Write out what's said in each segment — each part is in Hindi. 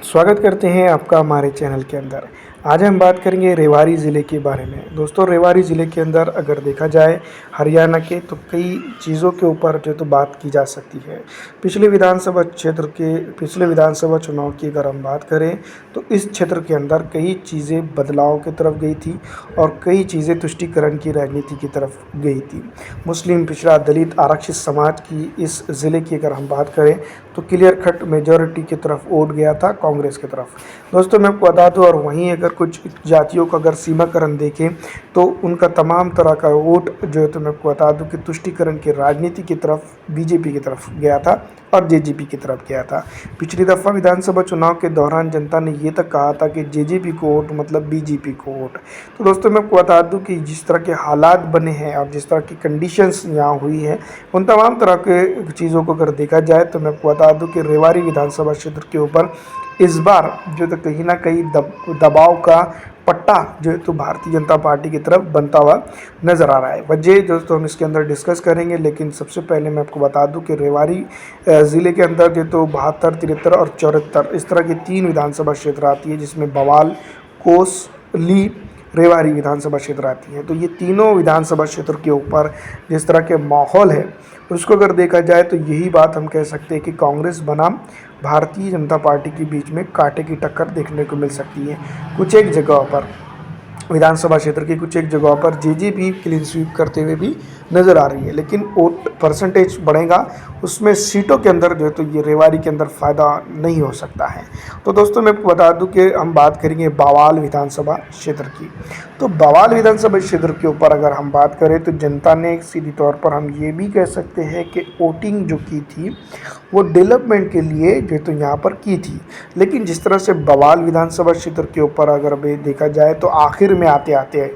स्वागत करते हैं आपका हमारे चैनल के अंदर। आज हम बात करेंगे रेवाड़ी ज़िले के बारे में। दोस्तों, रेवाड़ी ज़िले के अंदर अगर देखा जाए हरियाणा के, तो कई चीज़ों के ऊपर जो तो बात की जा सकती है। पिछले विधानसभा चुनाव की अगर हम बात करें तो इस क्षेत्र के अंदर कई चीज़ें बदलाव की तरफ गई थी और कई चीज़ें तुष्टीकरण की राजनीति की तरफ गई थी। मुस्लिम, पिछड़ा, दलित, आरक्षित समाज की इस ज़िले की अगर हम बात करें तो क्लियर कट मेजॉरिटी की तरफ वोट गया था कांग्रेस की तरफ। दोस्तों, मैं आपको बता दूं, और वहीं अगर कुछ जातियों का अगर सीमाकरण देखें तो उनका तमाम तरह का वोट जो है, तो मैं आपको बता दूं कि तुष्टीकरण की राजनीति की तरफ बीजेपी की तरफ गया था और जेजेपी की तरफ गया था। पिछली दफ़ा विधानसभा चुनाव के दौरान जनता ने ये तक कहा था कि जेजेपी को वोट मतलब बीजेपी को वोट। तो दोस्तों, मैं आपको बता दूं कि जिस तरह के हालात बने हैं और जिस तरह की कंडीशंस यहाँ हुई है, उन तमाम तरह के चीज़ों को अगर देखा जाए तो मैं आपको बता दूं कि रेवाड़ी विधानसभा क्षेत्र के ऊपर इस बार जो तो कहीं ना कहीं दबाव का पट्टा जो है तो भारतीय जनता पार्टी की तरफ बनता हुआ नज़र आ रहा है। वजह दोस्तों हम इसके अंदर डिस्कस करेंगे, लेकिन सबसे पहले मैं आपको बता दूं कि रेवाड़ी ज़िले के अंदर जो तो 72, 73 और 74 इस तरह की 3 विधानसभा क्षेत्र आती है, जिसमें बवाल, कोसली, रेवाड़ी विधानसभा क्षेत्र आती है। तो ये तीनों विधानसभा क्षेत्र के ऊपर जिस तरह के माहौल है उसको अगर देखा जाए तो यही बात हम कह सकते हैं कि कांग्रेस बनाम भारतीय जनता पार्टी के बीच में कांटे की टक्कर देखने को मिल सकती है। कुछ एक जगहों पर विधानसभा क्षेत्र की कुछ एक जगहों पर जेजेपी क्लीन स्वीप करते हुए भी नज़र आ रही है, लेकिन वोट परसेंटेज बढ़ेगा उसमें सीटों के अंदर जो है तो ये रेवाड़ी के अंदर फ़ायदा नहीं हो सकता है। तो दोस्तों, मैं आपको बता दूं कि हम बात करेंगे बवाल विधानसभा क्षेत्र की। तो बवाल विधानसभा क्षेत्र के ऊपर अगर हम बात करें तो जनता ने सीधी तौर पर हम ये भी कह सकते हैं कि वोटिंग जो की थी वो डेवलपमेंट के लिए जो तो यहाँ पर की थी। लेकिन जिस तरह से बवाल विधानसभा क्षेत्र के ऊपर अगर भी देखा जाए तो आखिर में आते आते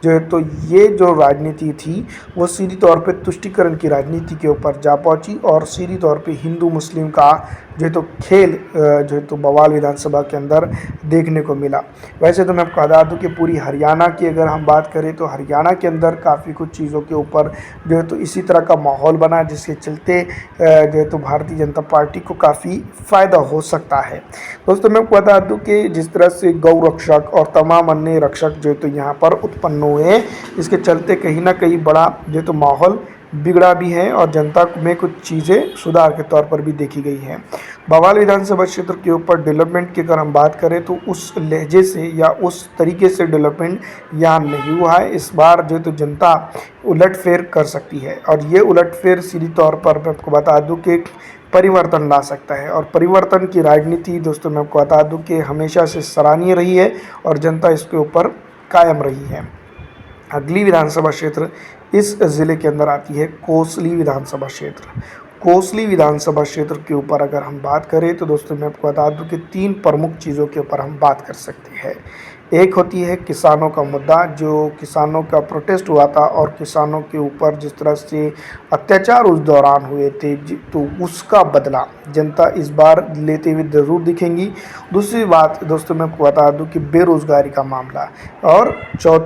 जो है तो ये जो राजनीति थी वो सीधी तौर पे तुष्टीकरण की राजनीति के ऊपर जा पहुंची और सीधी तौर पे हिंदू मुस्लिम का जो है तो खेल जो है तो बवाल विधानसभा के अंदर देखने को मिला। वैसे तो मैं आपको बता दूं कि पूरी हरियाणा की अगर हम बात करें तो हरियाणा के अंदर काफ़ी कुछ चीज़ों के ऊपर जो है तो इसी तरह का माहौल बना, जिसके चलते जो है तो भारतीय जनता पार्टी को काफ़ी फ़ायदा हो सकता है। दोस्तों, मैं आपको बता दूं कि जिस तरह से गौ रक्षक और तमाम अन्य रक्षक जो है तो यहाँ पर उत्पन्न हुए, इसके चलते कहीं ना कहीं बड़ा जो तो माहौल बिगड़ा भी है और जनता में कुछ चीज़ें सुधार के तौर पर भी देखी गई हैं। बवाल विधानसभा क्षेत्र के ऊपर डेवलपमेंट की अगर हम बात करें तो उस लहजे से या उस तरीके से डेवलपमेंट यहाँ नहीं हुआ है। इस बार जो तो जनता उलटफेर कर सकती है और ये उलटफेर सीधी तौर पर मैं आपको बता दूं कि परिवर्तन ला सकता है। और परिवर्तन की राजनीति दोस्तों मैं आपको बता दूं कि हमेशा से सराहनीय रही है और जनता इसके ऊपर कायम रही है। अगली विधानसभा क्षेत्र इस ज़िले के अंदर आती है कोसली विधानसभा क्षेत्र। कोसली विधानसभा क्षेत्र के ऊपर अगर हम बात करें तो दोस्तों मैं आपको बता दूं कि 3 प्रमुख चीज़ों के ऊपर हम बात कर सकते हैं। एक होती है किसानों का मुद्दा, जो किसानों का प्रोटेस्ट हुआ था और किसानों के ऊपर जिस तरह से अत्याचार उस दौरान हुए थे, तो उसका बदला जनता इस बार लेते हुए ज़रूर दिखेंगी। दूसरी बात दोस्तों मैं आपको बता दूं कि बेरोज़गारी का मामला और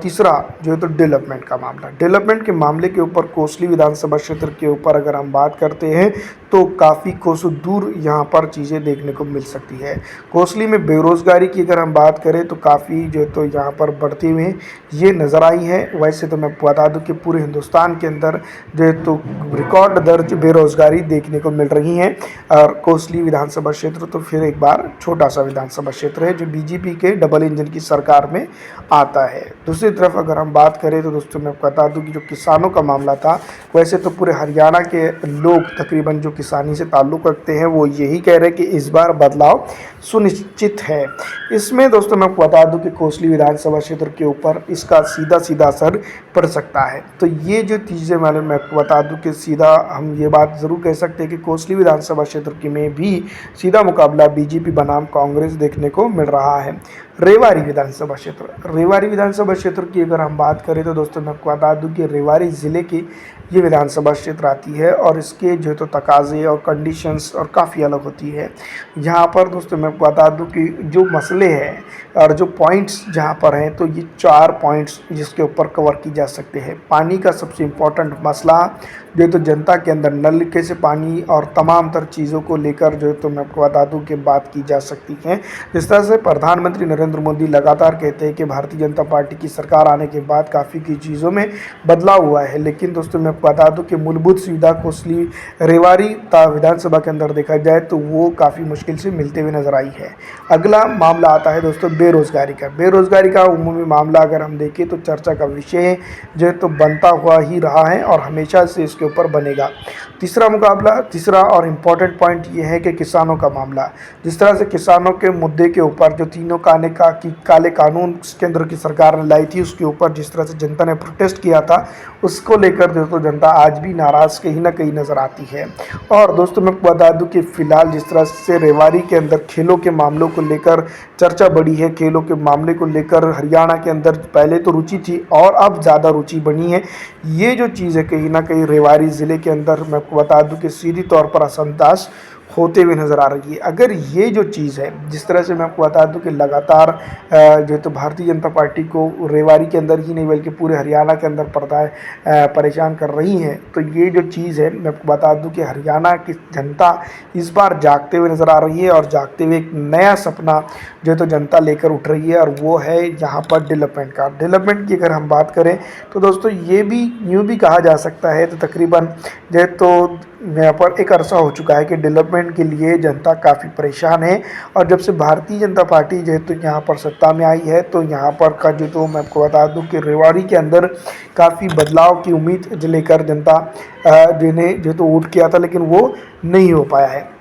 तीसरा जो है तो डेवलपमेंट का मामला। डेवलपमेंट के मामले के ऊपर कोसली विधानसभा क्षेत्र के ऊपर अगर हम बात करते हैं तो काफ़ी कोसों दूर यहाँ पर चीज़ें देखने को मिल सकती है। कोसली में बेरोज़गारी की अगर हम बात करें तो काफ़ी जो है तो यहाँ पर बढ़ती हुई ये नज़र आई है। वैसे तो मैं बता दूं कि पूरे हिंदुस्तान के अंदर जो है तो रिकॉर्ड दर्ज बेरोज़गारी देखने को मिल रही है और कोसली विधानसभा क्षेत्र तो फिर एक बार छोटा सा विधानसभा क्षेत्र है जो बीजेपी के डबल इंजन की सरकार में आता है। दूसरी तरफ अगर हम बात करें तो दोस्तों मैं बता दूं कि जो किसानों का मामला था, वैसे तो पूरे हरियाणा के लोग तकरीबन जो किसानी से ताल्लुक़ रखते हैं वो यही कह रहे हैं कि इस बार बदलाव सुनिश्चित है। इसमें दोस्तों मैं बता दूं कि कोसली विधानसभा क्षेत्र के ऊपर इसका सीधा असर पड़ सकता है। तो ये जो चीज़ें मैं बता दूं कि सीधा हम ये बात ज़रूर कह सकते हैं कि कोसली विधानसभा क्षेत्र की में भी सीधा मुकाबला बीजेपी बनाम कांग्रेस देखने को मिल रहा है। रेवाड़ी विधानसभा क्षेत्र। रेवाड़ी विधानसभा क्षेत्र की अगर हम बात करें तो दोस्तों मैं आपको बता दूं कि रेवाड़ी ज़िले की ये विधानसभा क्षेत्र आती है और इसके जो तो तकाज़े और कंडीशंस और काफ़ी अलग होती है। यहाँ पर दोस्तों मैं आपको बता दूं कि जो मसले हैं और जो पॉइंट्स जहाँ पर हैं तो ये 4 पॉइंट्स जिसके ऊपर कवर की जा सकते हैं। पानी का सबसे इम्पोर्टेंट मसला जो तो जनता के अंदर नल से पानी और तमाम तर चीज़ों को लेकर जो तो मैं आपको बता दूं कि बात की जा सकती है। जिस तरह से प्रधानमंत्री नरेंद्र मोदी लगातार कहते हैं कि भारतीय जनता पार्टी की सरकार आने के बाद काफ़ी की चीज़ों में बदलाव हुआ है, लेकिन दोस्तों मैं आपको बता दूं कि मूलभूत सुविधा कोसली रेवाड़ी विधानसभा के अंदर देखा जाए तो वो काफ़ी मुश्किल से मिलते हुए नजर आई है। अगला मामला आता है दोस्तों बेरोजगारी का। बेरोजगारी का उमूमी मामला अगर हम देखें तो चर्चा का विषय जो तो बनता हुआ ही रहा है और हमेशा से इसके ऊपर बनेगा। तीसरा और इम्पॉर्टेंट पॉइंट ये है कि किसानों का मामला। जिस तरह से किसानों के मुद्दे के ऊपर जो तीनों काले कानून केंद्र की सरकार ने लाई थी उसके ऊपर जिस तरह से जनता ने प्रोटेस्ट किया था उसको लेकर दोस्तों जनता आज भी नाराज़ कहीं ना कहीं नज़र आती है। और दोस्तों मैं बता दूं कि फिलहाल जिस तरह से रेवाड़ी के अंदर खेलों के मामलों को लेकर चर्चा बढ़ी है, खेलों के मामले को लेकर हरियाणा के अंदर पहले तो रुचि थी और अब ज़्यादा रुचि बनी है। ये जो चीज़ है कहीं ना कहीं रेवाड़ी ज़िले के अंदर मैं आपको बता दूं कि सीधी तौर पर असंतोष होते हुए नज़र आ रही है। अगर ये जो चीज़ है जिस तरह से मैं आपको बता दूं कि लगातार जो तो भारतीय जनता पार्टी को रेवाड़ी के अंदर ही नहीं बल्कि पूरे हरियाणा के अंदर परेशान कर रही हैं, तो ये जो चीज़ है मैं आपको बता दूं कि हरियाणा की जनता इस बार जागते हुए नज़र आ रही है और जागते हुए एक नया सपना जो तो जनता लेकर उठ रही है और वो है यहाँ पर डेवलपमेंट का। डेवलपमेंट की अगर हम बात करें तो दोस्तों ये भी यूँ भी कहा जा सकता है तो तकरीबन जो तो यहाँ पर एक अरसा हो चुका है कि डेवलपमेंट के लिए जनता काफ़ी परेशान है। और जब से भारतीय जनता पार्टी जो तो यहाँ पर सत्ता में आई है तो यहाँ पर का जो तो मैं आपको बता दूं कि रेवाड़ी के अंदर काफ़ी बदलाव की उम्मीद लेकर जनता जिन्हें जो तो वोट किया था लेकिन वो नहीं हो पाया है।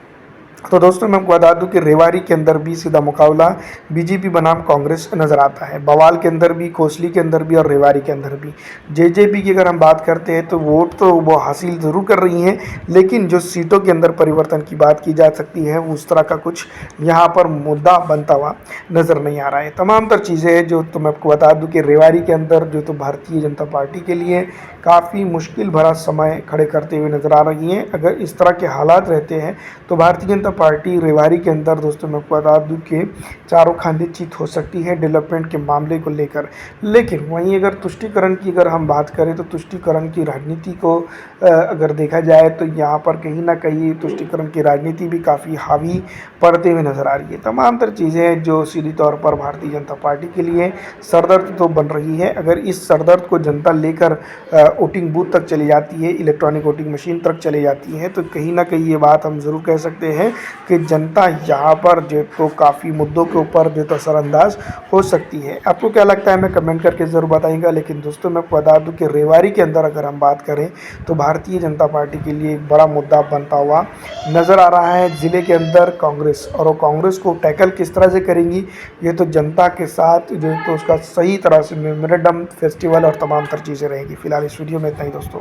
तो दोस्तों मैं आपको बता दूं कि रेवाड़ी के अंदर भी सीधा मुकाबला बीजेपी बनाम कांग्रेस नज़र आता है। बवाल के अंदर भी, कोसली के अंदर भी और रेवाड़ी के अंदर भी। जेजेपी की अगर हम बात करते हैं तो वोट तो वो हासिल ज़रूर कर रही हैं, लेकिन जो सीटों के अंदर परिवर्तन की बात की जा सकती है उस तरह का कुछ यहाँ पर मुद्दा बनता हुआ नज़र नहीं आ रहा है। तमाम तर चीज़ें हैं जो तो मैं आपको बता दूँ कि रेवाड़ी के अंदर जो तो भारतीय जनता पार्टी के लिए काफ़ी मुश्किल भरा समय खड़े करते हुए नज़र आ रही हैं। अगर इस तरह के हालात रहते हैं तो भारतीय जनता पार्टी रेवाड़ी के अंदर दोस्तों मैं आपको बता दूं कि चारों खाने चित हो सकती है डेवलपमेंट के मामले को लेकर। लेकिन वहीं अगर तुष्टीकरण की अगर हम बात करें तो तुष्टीकरण की राजनीति को अगर देखा जाए तो यहाँ पर कहीं ना कहीं तुष्टीकरण की राजनीति भी काफ़ी हावी पड़ते हुए नज़र आ रही है। तमाम तर चीज़ें जो सीधी तौर पर भारतीय जनता पार्टी के लिए सरदर्द तो बन रही है। अगर इस सरदर्द को जनता लेकर वोटिंग बूथ तक चली जाती है, इलेक्ट्रॉनिक वोटिंग मशीन तक चली जाती है, तो कहीं ना कहीं ये बात हम ज़रूर कह सकते हैं कि जनता यहाँ पर जो तो काफ़ी मुद्दों के ऊपर जो तो असरअंदाज हो सकती है। आपको क्या लगता है मैं कमेंट करके ज़रूर बताइएगा। लेकिन दोस्तों मैं आपको बता दूँ कि रेवाड़ी के अंदर अगर हम बात करें तो भारतीय जनता पार्टी के लिए एक बड़ा मुद्दा बनता हुआ नज़र आ रहा है ज़िले के अंदर कांग्रेस। और वो कांग्रेस को टैकल किस तरह से करेंगी ये तो जनता के साथ जो तो उसका सही तरह से मेमोरेंडम फेस्टिवल और तमाम तर चीज़ें रहेंगी। फिलहाल इस वीडियो में इतना ही दोस्तों।